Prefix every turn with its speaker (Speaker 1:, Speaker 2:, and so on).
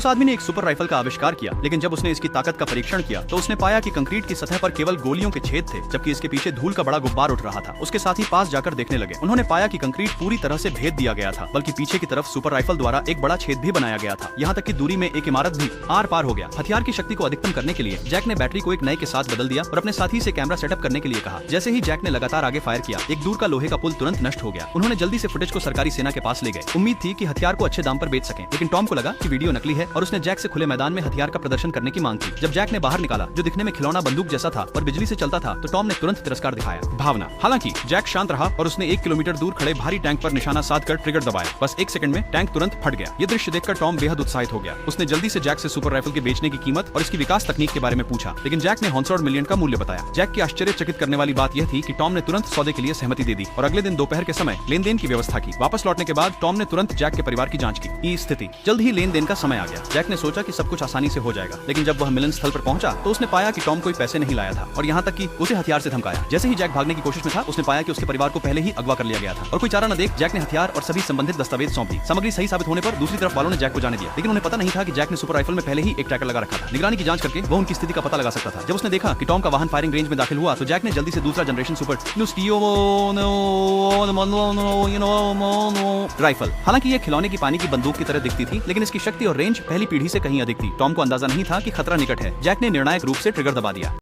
Speaker 1: उस आदमी ने एक सुपर राइफल का आविष्कार किया, लेकिन जब उसने इसकी ताकत का परीक्षण किया तो उसने पाया कि कंक्रीट की सतह पर केवल गोलियों के छेद थे, जबकि इसके पीछे धूल का बड़ा गुब्बार उठ रहा था। उसके साथी पास जाकर देखने लगे। उन्होंने पाया कि कंक्रीट पूरी तरह से भेद दिया गया था, बल्कि पीछे की तरफ सुपर राइफल द्वारा एक बड़ा छेद भी बनाया गया था। यहाँ तक कि दूरी में एक इमारत भी आर पार हो गया। हथियार की शक्ति को अधिकतम करने के लिए जैक ने बैटरी को एक नए के साथ बदल दिया और अपने साथी से कैमरा सेटअप करने के लिए कहा। जैसे ही जैक ने लगातार आगे फायर किया, एक दूर का लोहे का पुल तुरंत नष्ट हो गया। उन्होंने जल्दी से फुटेज को सरकारी सेना के पास ले गए। उम्मीद थी कि हथियार को अच्छे दाम पर बेच सकें, लेकिन टॉम को लगा कि वीडियो नकली है और उसने जैक से खुले मैदान में हथियार का प्रदर्शन करने की मांग की। जब जैक ने बाहर निकाला, जो दिखने में खिलौना बंदूक जैसा था और बिजली से चलता था, तो टॉम ने तुरंत तिरस्कार दिखाया। भावना। हालांकि जैक शांत रहा और उसने 1 किलोमीटर दूर खड़े भारी टैंक पर निशाना साधकर ट्रिगर दबाया। बस 1 सेकंड में टैंक तुरंत फट गया। ये दृश्य देखकर टॉम बेहद उत्साहित हो गया। उसने जल्दी से जैक से सुपर राइफल के बेचने की कीमत और इसकी विकास तकनीक के बारे में पूछा, लेकिन जैक ने 100 मिलियन का मूल्य बताया। जैक की आश्चर्यचकित करने वाली बात यह थी कि टॉम ने तुरंत सौदे के लिए सहमति दे दी और अगले दिन दोपहर के समय लेन देन की व्यवस्था की। वापस लौटने के बाद टॉम ने तुरंत जैक के परिवार की जांच की। स्थिति। जल्द ही लेन देन का समय आ गया। जैक ने सोचा कि सब कुछ आसानी से हो जाएगा, लेकिन जब वह मिलन स्थल पर पहुंचा तो उसने पाया कि टॉम कोई पैसे नहीं लाया था और यहाँ तक कि उसे हथियार से धमकाया। जैसे ही जैक भागने की कोशिश में था, उसने पाया कि उसके परिवार को पहले ही अगवा कर लिया गया था और कोई चारा न देख जैक ने हथियार और सभी संबंधित दस्तावेज सौंप दी। सामग्री सही साबित होने पर दूसरी तरफ वालों ने जैक को जाने दिया, लेकिन उन्हें पता नहीं था कि जैक ने सुपर राइफल में पहले ही एक ट्रैकर लगा रखा था। निगरानी की जांच करके वो उनकी स्थिति का पता लगा सकता था। जब उसने देखा कि टॉम का वाहन फायरिंग रेंज में दाखिल हुआ, तो जैक ने जल्दी से दूसरा जनरेशन सुपर राइफल। हालांकि ये खिलौने की पानी की बंदूक की तरह दिखती थी, लेकिन इसकी शक्ति और रेंज पहली पीढ़ी से कहीं अधिक थी। टॉम को अंदाजा नहीं था कि खतरा निकट है। जैक ने निर्णायक रूप से ट्रिगर दबा दिया।